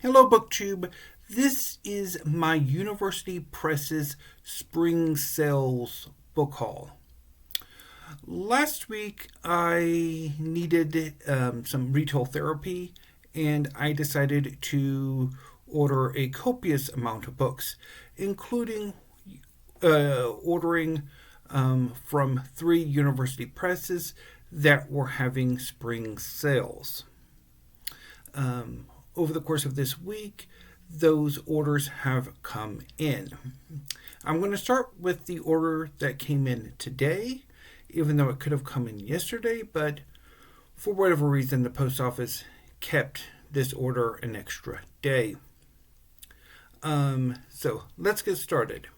Hello, BookTube. This is my University Press's Spring Sales book haul. Last week, I needed some retail therapy, and I decided to order a copious amount of books, including ordering from 3 university presses that were having spring sales. Over the course of this week, those orders have come in. I'm going to start with the order that came in today, even though it could have come in yesterday, but for whatever reason, the post office kept this order an extra day. So let's get started.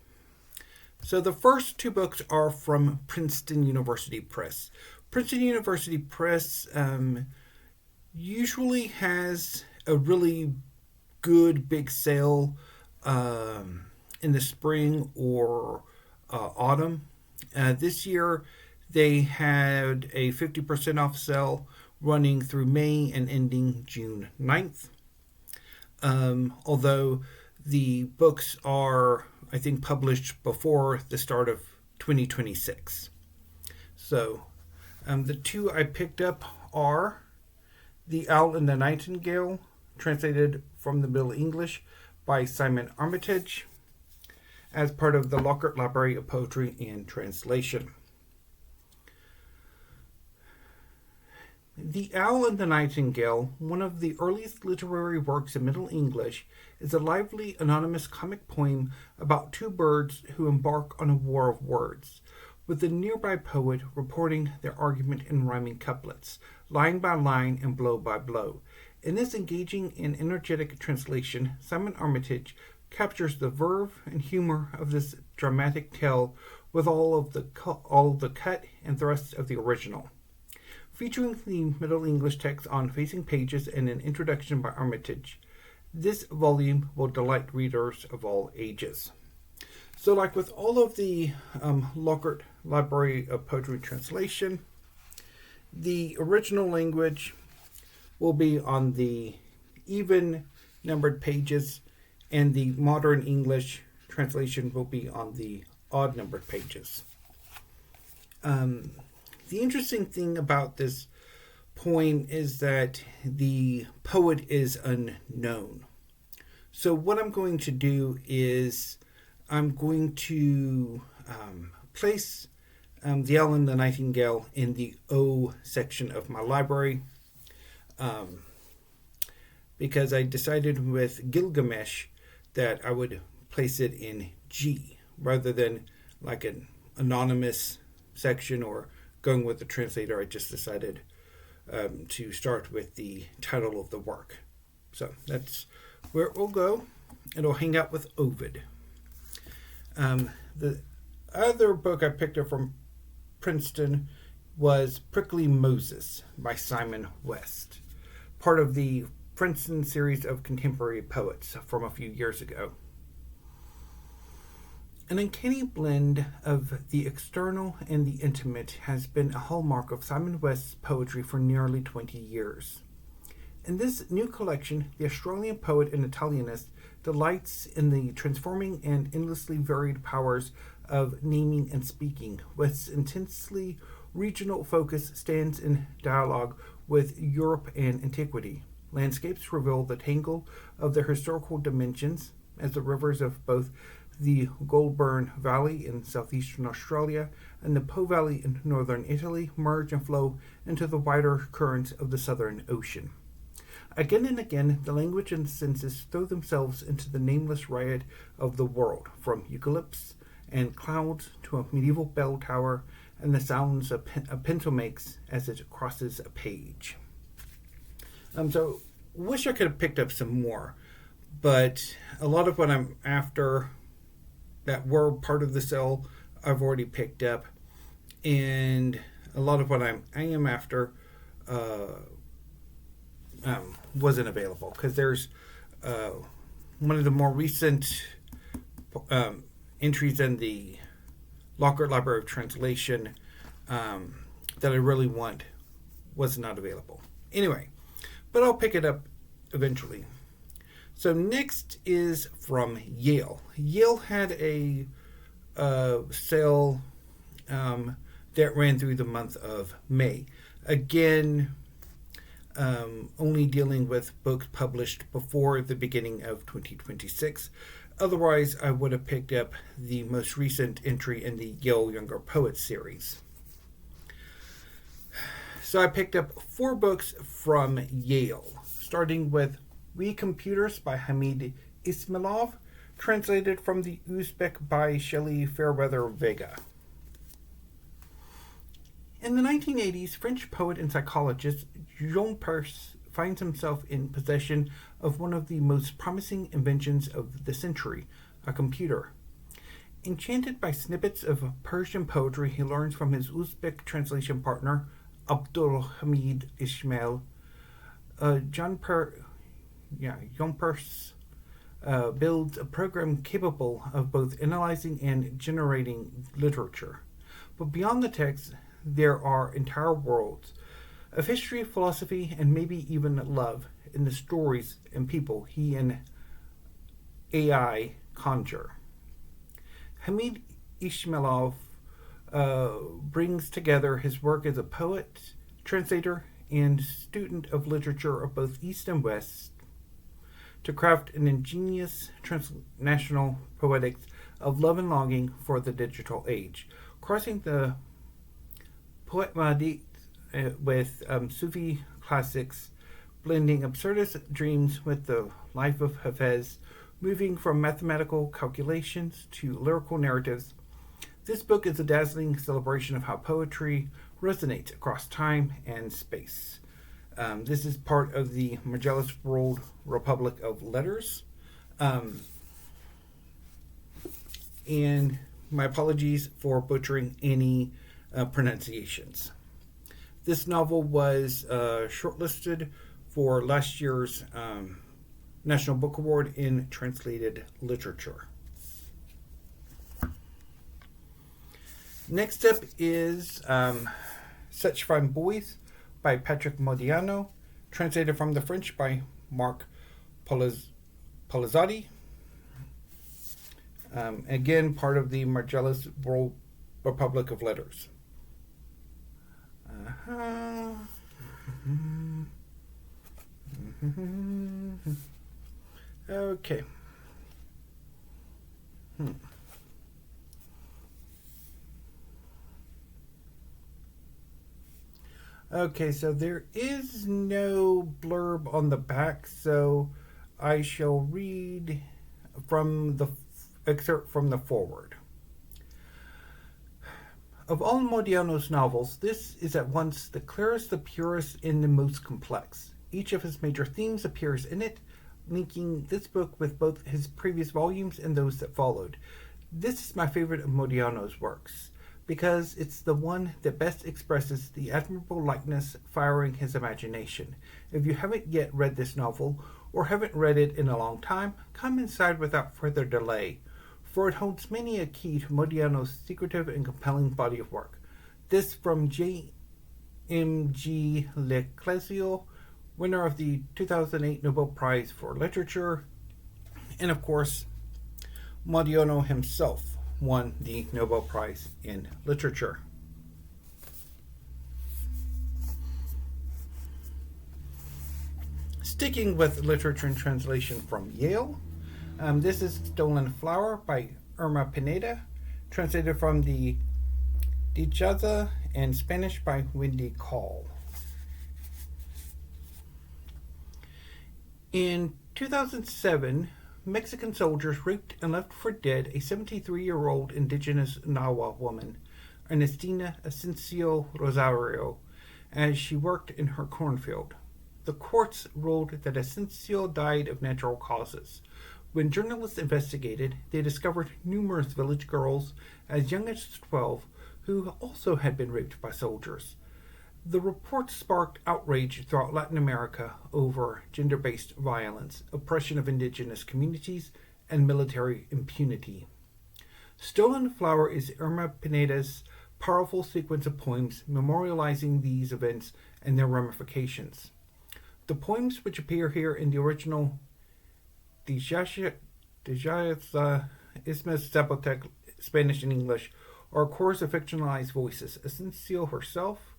So the first 2 books are from Princeton University Press. Princeton University Press usually has a really good big sale in the spring or autumn. This year they had a 50% off sale running through May and ending June 9th. Although the books are, I think, published before the start of 2026. So the 2 I picked up are The Owl and the Nightingale, translated from the Middle English by Simon Armitage, as part of the Lockhart Library of Poetry and Translation. The Owl and the Nightingale, one of the earliest literary works in Middle English, is a lively, anonymous comic poem about 2 birds who embark on a war of words, with the nearby poet reporting their argument in rhyming couplets, line by line and blow by blow. In this engaging and energetic translation, Simon Armitage captures the verve and humor of this dramatic tale with all of the cut and thrust of the original. Featuring the Middle English text on facing pages and an introduction by Armitage, this volume will delight readers of all ages. So, like with all of the Lockhart Library of Poetry Translation, the original language will be on the even numbered pages, and the modern English translation will be on the odd numbered pages. The interesting thing about this poem is that the poet is unknown. So what I'm going to do is I'm going to place The Owl and the Nightingale in the O section of my library, because I decided with Gilgamesh that I would place it in G rather than like an anonymous section or going with the translator. I just decided to start with the title of the work. So that's where it will go. It'll hang out with Ovid. The other book I picked up from Princeton was Prickly Moses by Simon West, part of the Princeton series of contemporary poets from a few years ago. An uncanny blend of the external and the intimate has been a hallmark of Simon West's poetry for nearly 20 years. In this new collection, the Australian poet and Italianist delights in the transforming and endlessly varied powers of naming and speaking. West's intensely regional focus stands in dialogue with Europe and antiquity. Landscapes reveal the tangle of their historical dimensions, as the rivers of both the Goulburn Valley in southeastern Australia and the Po Valley in northern Italy merge and flow into the wider currents of the Southern Ocean. Again and again, the language and the senses throw themselves into the nameless riot of the world, from eucalypts and clouds to a medieval bell tower and the sounds a pencil makes as it crosses a page. So, wish I could have picked up some more, but a lot of what I'm after that were part of the sale I've already picked up, and a lot of what I am after wasn't available, because there's one of the more recent entries in the Lockhart Library of Translation that I really want was not available. Anyway, but I'll pick it up eventually. So next is from Yale. Yale had a sale that ran through the month of May. Again, only dealing with books published before the beginning of 2026. Otherwise, I would have picked up the most recent entry in the Yale Younger Poets series. So I picked up 4 books from Yale, starting with We Computers by Hamid Ismailov, translated from the Uzbek by Shelley Fairweather-Vega. In the 1980s, French poet and psychologist Jean Peirce finds himself in possession of one of the most promising inventions of the century, a computer. Enchanted by snippets of Persian poetry he learns from his Uzbek translation partner, Abdul Hamid Ismail, Jean Peirce builds a program capable of both analyzing and generating literature. But beyond the text, there are entire worlds of history, philosophy, and maybe even love in the stories and people he and AI conjure. Hamid Ismailov brings together his work as a poet, translator, and student of literature of both East and West to craft an ingenious transnational poetics of love and longing for the digital age, crossing the poet Marvit with Sufi classics, blending absurdist dreams with the life of Hafez, moving from mathematical calculations to lyrical narratives. This book is a dazzling celebration of how poetry resonates across time and space. This is part of the Magellan's World Republic of Letters. And my apologies for butchering any pronunciations. This novel was shortlisted for last year's National Book Award in Translated Literature. Next up is Such Fine Boys by Patrick Modiano, translated from the French by Marc Polizzotti. Again, part of the Magellan's World Republic of Letters. Okay. Okay, so there is no blurb on the back, so I shall read from the excerpt from the foreword. Of all Modiano's novels, this is at once the clearest, the purest, and the most complex. Each of his major themes appears in it, linking this book with both his previous volumes and those that followed. This is my favorite of Modiano's works, because it's the one that best expresses the admirable likeness firing his imagination. If you haven't yet read this novel, or haven't read it in a long time, come inside without further delay, for it holds many a key to Modiano's secretive and compelling body of work. This from J.M.G. Leclésio, winner of the 2008 Nobel Prize for Literature, and of course, Modiano himself won the Nobel Prize in Literature. Sticking with literature and translation from Yale, this is Stolen Flower by Irma Pineda, translated from the Dichaza and Spanish by Wendy Call. In 2007, Mexican soldiers raped and left for dead a 73-year-old indigenous Nahua woman, Ernestina Asensio Rosario, as she worked in her cornfield. The courts ruled that Asensio died of natural causes. When journalists investigated, they discovered numerous village girls as young as 12 who also had been raped by soldiers. The report sparked outrage throughout Latin America over gender-based violence, oppression of indigenous communities, and military impunity. Stolen Flower is Irma Pineda's powerful sequence of poems memorializing these events and their ramifications. The poems which appear here in the original Ismas Zapotec, Spanish and English, are a chorus of fictionalized voices. Asensio herself,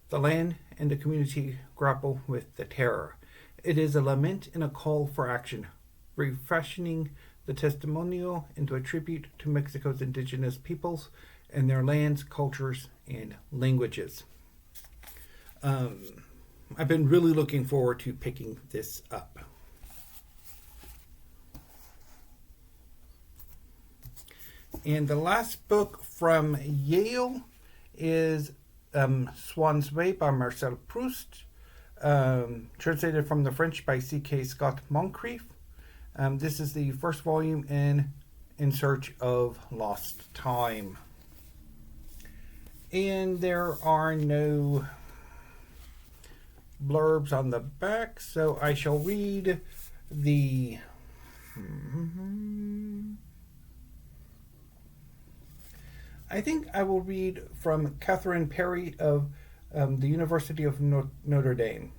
the land, and the community grapple with the terror. It is a lament and a call for action, refashioning the testimonial into a tribute to Mexico's indigenous peoples and their lands, cultures, and languages. I've been really looking forward to picking this up. And the last book from Yale is Swann's Way by Marcel Proust, translated from the French by C.K. Scott Moncrief. This is the first volume in Search of Lost Time. And there are no blurbs on the back, so I shall read the... I think I will read from Catherine Perry of the University of Notre Dame.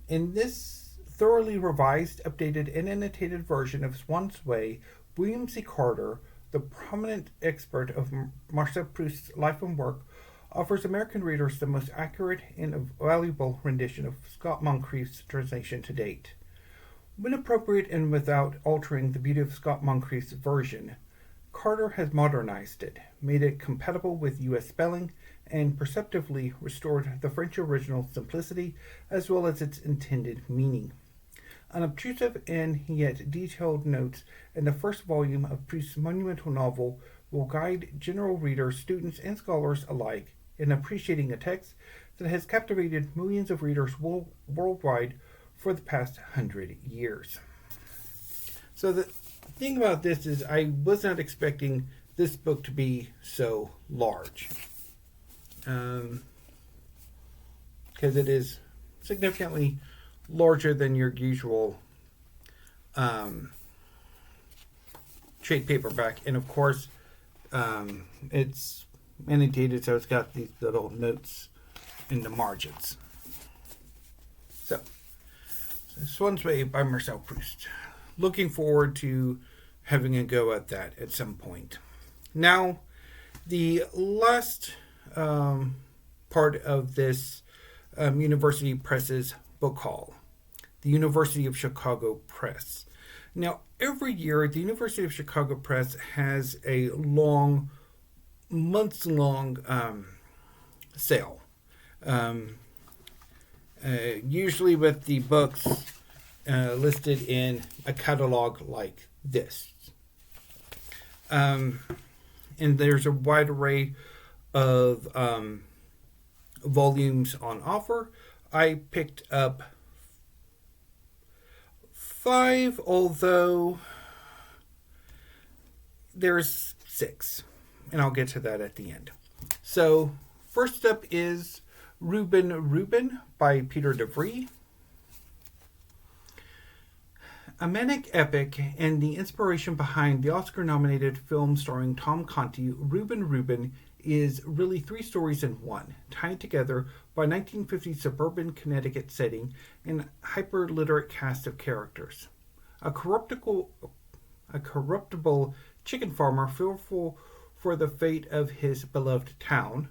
In this thoroughly revised, updated, and annotated version of Swann's Way, William C. Carter, the prominent expert of Marcel Proust's life and work, offers American readers the most accurate and valuable rendition of Scott Moncrief's translation to date. When appropriate and without altering the beauty of Scott Moncrief's version, Carter has modernized it, made it compatible with U.S. spelling, and perceptively restored the French original simplicity as well as its intended meaning. Unobtrusive and yet detailed notes in the first volume of Proust's monumental novel will guide general readers, students, and scholars alike in appreciating a text that has captivated millions of readers worldwide for the past 100 years. So the thing about this is I was not expecting this book to be so large, because it is significantly larger than your usual trade paperback, and of course it's annotated, so it's got these little notes in the margins. So Swann's Way by Marcel Proust. Looking forward to having a go at that at some point. Now, the last part of this University Press's book haul, the University of Chicago Press. Now, every year, the University of Chicago Press has a months-long sale, usually with the books listed in a catalog like this. And there's a wide array of volumes on offer. I picked up 5, although there's 6, and I'll get to that at the end. So, first up is Reuben by Peter de Vries. A manic epic and the inspiration behind the Oscar-nominated film starring Tom Conti, Reuben is really 3 stories in one, tied together by a 1950s suburban Connecticut setting and hyper-literate cast of characters. A corruptible chicken farmer fearful for the fate of his beloved town,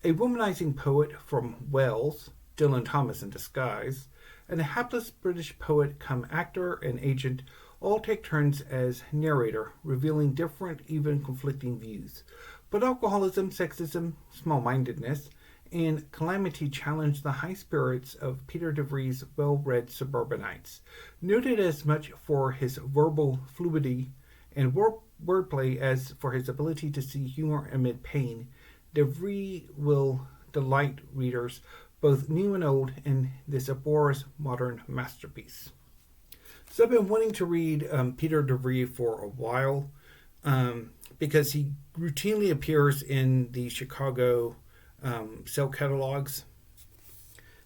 a womanizing poet from Wales, Dylan Thomas in disguise, and a hapless British poet come actor and agent all take turns as narrator, revealing different, even conflicting views. But alcoholism, sexism, small-mindedness, and calamity challenge the high spirits of Peter de Vries' well-read suburbanites. Noted as much for his verbal fluidity and wordplay as for his ability to see humor amid pain, de Vries will delight readers both new and old, in this uproarious modern masterpiece. So I've been wanting to read Peter de Vries for a while, because he routinely appears in the Chicago sale catalogs.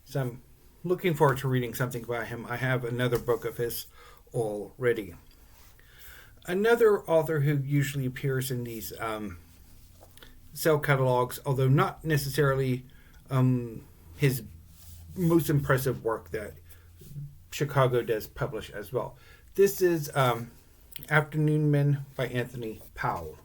So I'm looking forward to reading something by him. I have another book of his already. Another author who usually appears in these sale catalogs, although not necessarily his most impressive work that Chicago does publish as well. This is Afternoon Men by Anthony Powell.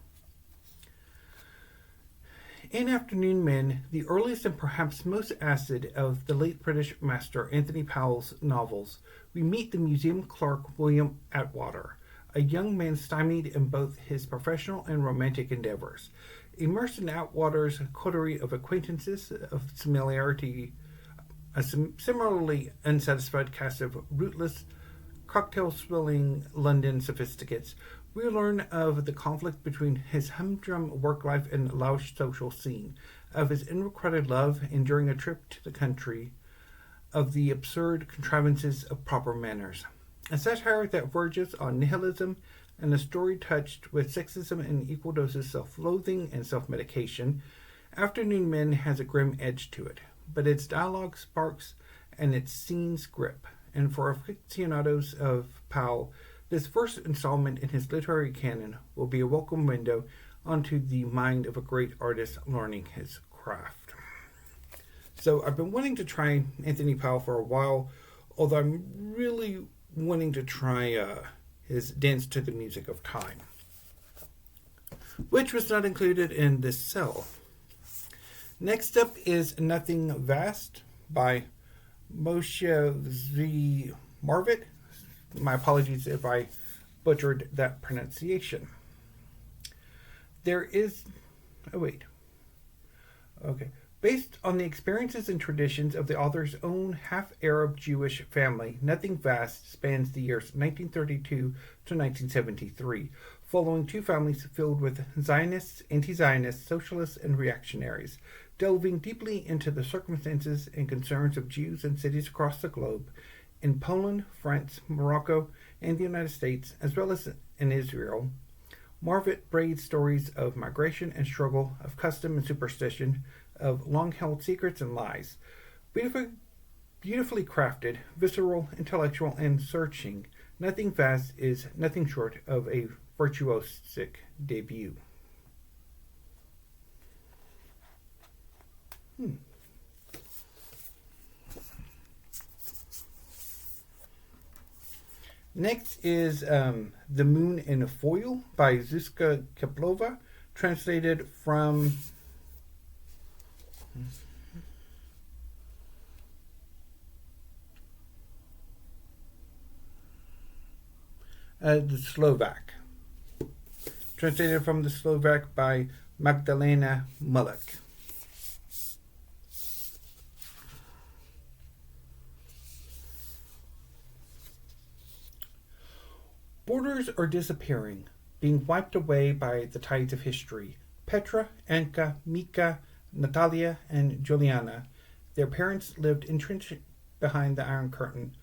In Afternoon Men, the earliest and perhaps most acid of the late British master Anthony Powell's novels, we meet the museum clerk William Atwater, a young man stymied in both his professional and romantic endeavors. Immersed in Atwater's coterie of acquaintances of similarity, a similarly unsatisfied cast of rootless, cocktail-swilling London sophisticates, we learn of the conflict between his humdrum work life and lounge social scene, of his unrequited love and during a trip to the country, of the absurd contrivances of proper manners. A satire that verges on nihilism, and a story touched with sexism and equal doses of self-loathing and self-medication, Afternoon Men has a grim edge to it, but its dialogue sparks and its scenes grip, and for aficionados of Powell, this first installment in his literary canon will be a welcome window onto the mind of a great artist learning his craft. So I've been wanting to try Anthony Powell for a while, although I'm really wanting to try his Dance to the Music of Time, which was not included in this cell. Next up is Nothing Vast by Moshe Marvit. My apologies if I butchered that pronunciation. Based on the experiences and traditions of the author's own half-Arab Jewish family, Nothing Vast spans the years 1932 to 1973, following two families filled with Zionists, anti-Zionists, socialists, and reactionaries, delving deeply into the circumstances and concerns of Jews in cities across the globe, in Poland, France, Morocco, and the United States, as well as in Israel. Marvit braids stories of migration and struggle, of custom and superstition, of long-held secrets and lies. Beautifully crafted, visceral, intellectual, and searching, Nothing Vast is nothing short of a virtuosic debut. Next is The Moon in Foil by Zuska Kepplova, translated from the Slovak. Translated from the Slovak by Magdalena Mullek. Borders are disappearing, being wiped away by the tides of history. Petra, Anka, Mika, Natalia, and Juliana, their parents lived entrenched behind the Iron Curtain,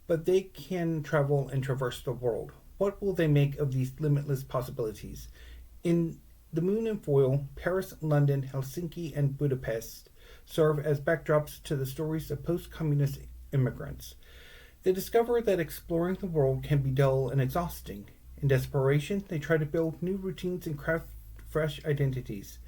but they can travel and traverse the world. What will they make of these limitless possibilities? In The Moon and Foil, Paris, London, Helsinki, and Budapest serve as backdrops to the stories of post-communist immigrants. They discover that exploring the world can be dull and exhausting. In desperation, they try to build new routines and craft fresh identities.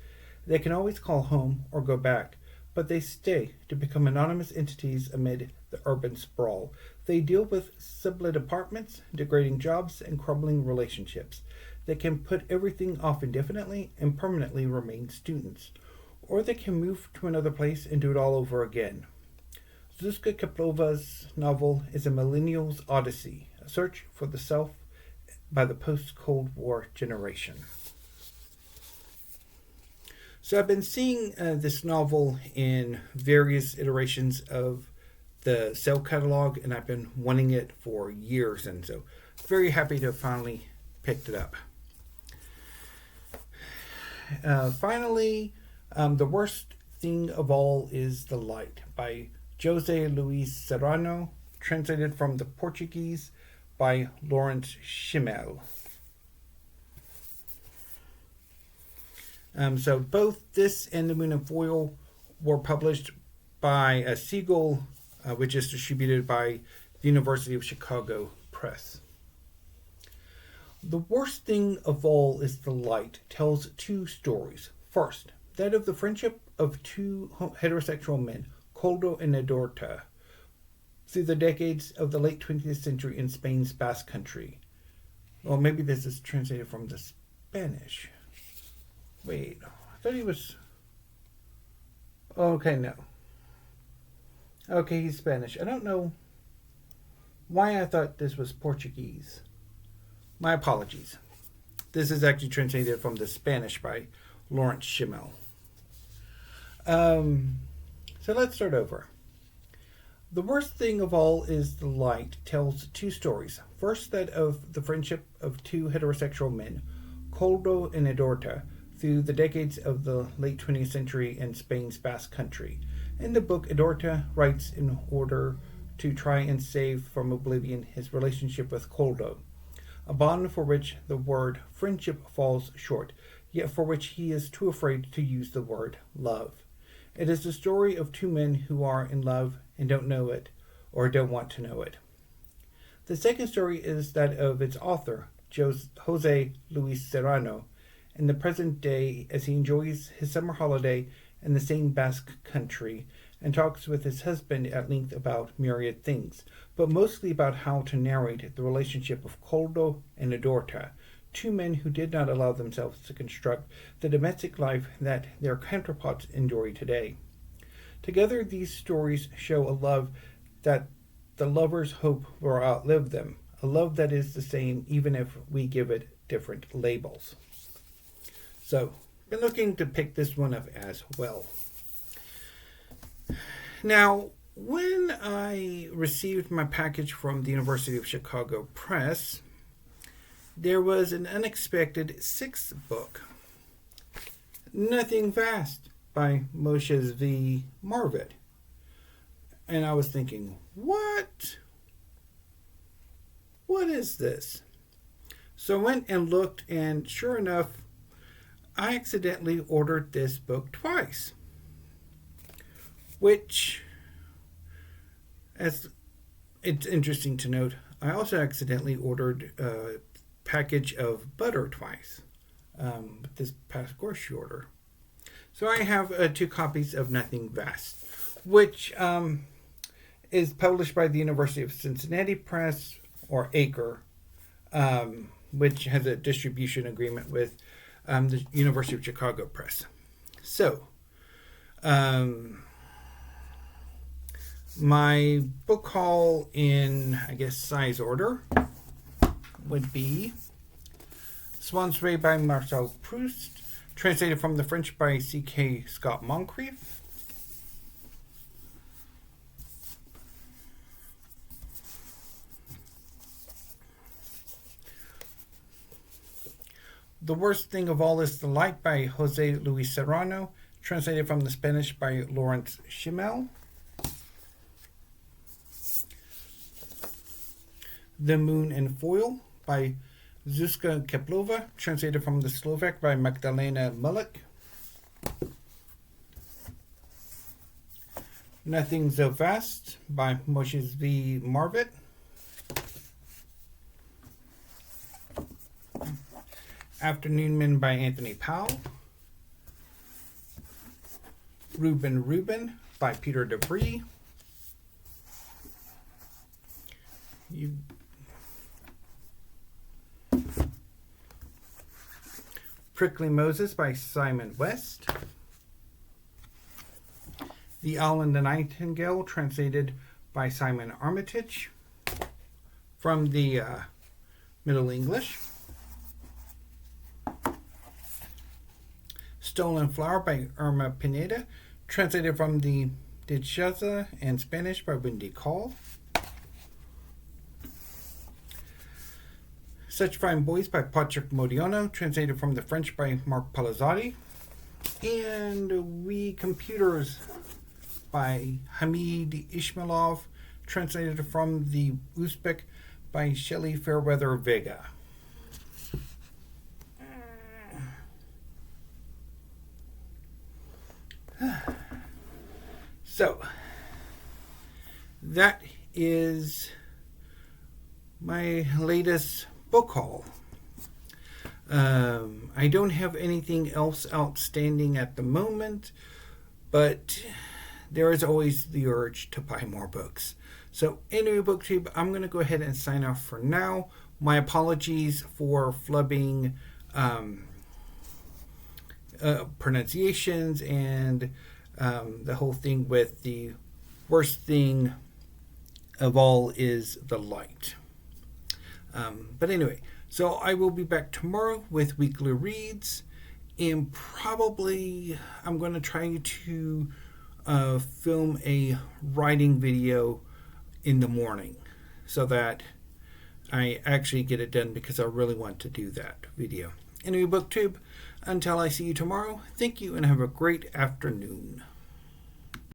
They can always call home or go back, but they stay to become anonymous entities amid the urban sprawl. They deal with sublet apartments, degrading jobs, and crumbling relationships. They can put everything off indefinitely and permanently remain students. Or they can move to another place and do it all over again. Zuska Keplova's novel is a millennial's odyssey, a search for the self by the post-Cold War generation. So I've been seeing this novel in various iterations of the Cell catalog, and I've been wanting it for years, and so very happy to have finally picked it up. Finally, The Worst Thing of All is the Light by José Luis Serrano, translated from the Portuguese by Lawrence Schimel. So both this and The Moon and Foil were published by Siegel, which is distributed by the University of Chicago Press. The Worst Thing of All is the Light tells two stories. First, that of the friendship of two heterosexual men, Koldo and Edorta. through the decades of the late 20th century in Spain's Basque Country. Well, maybe this is translated from the Spanish. Wait, I thought he was... Okay, no. Okay, he's Spanish. I don't know why I thought this was Portuguese. My apologies. This is actually translated from the Spanish by Lawrence Schimel. So let's start over. The Worst Thing of All is the Light tells two stories. First, that of the friendship of two heterosexual men, Koldo and Edorta, through the decades of the late 20th century in Spain's Basque Country. In the book, Edorta writes in order to try and save from oblivion his relationship with Koldo, a bond for which the word friendship falls short, yet for which he is too afraid to use the word love. It is the story of two men who are in love and don't know it, or don't want to know it. The second story is that of its author, Jose Luis Serrano, in the present day as he enjoys his summer holiday in the same Basque country and talks with his husband at length about myriad things, but mostly about how to narrate the relationship of Koldo and Edorta, two men who did not allow themselves to construct the domestic life that their counterparts enjoy today. Together, these stories show a love that the lovers hope will outlive them, a love that is the same even if we give it different labels. So, been looking to pick this one up as well. Now, when I received my package from the University of Chicago Press, there was an unexpected sixth book, Nothing Vast, by Moshe V. Marvit. And I was thinking, what? What is this? So I went and looked, and sure enough, I accidentally ordered this book twice. Which, as it's interesting to note, I also accidentally ordered a package of butter twice with this past grocery order. So I have 2 copies of Nothing Vast, which is published by the University of Cincinnati Press, or Acre, which has a distribution agreement with the University of Chicago Press. So, my book haul in, I guess, size order would be Swann's Ray by Marcel Proust, translated from the French by C.K. Scott Moncrief. The Worst Thing of All is the Light by Jose Luis Serrano, translated from the Spanish by Lawrence Schimel. The Moon and Foil by Zuska Kepplova, translated from the Slovak by Magdalena Mullek. Nothing So Fast by Moshe V. Marvit. Afternoonman by Anthony Powell. Reuben by Peter de Vries. Prickly Moses by Simon West. The Owl and the Nightingale, translated by Simon Armitage from the Middle English. Stolen Flower by Irma Pineda, translated from the Dichaza and Spanish by Wendy. Such Fine Boys by Patrick Modiano, translated from the French by Marc Polizzotti. And We Computers by Hamid Ismailov, translated from the Uzbek by Shelley Fairweather-Vega. So, that is my latest book haul. I don't have anything else outstanding at the moment, but there is always the urge to buy more books. So anyway, BookTube, I'm going to go ahead and sign off for now. My apologies for flubbing pronunciations and the whole thing with the worst thing of all is the light. But anyway, so I will be back tomorrow with weekly reads, and probably I'm going to try to film a writing video in the morning so that I actually get it done, because I really want to do that video. Anyway, BookTube, until I see you tomorrow, thank you and have a great afternoon.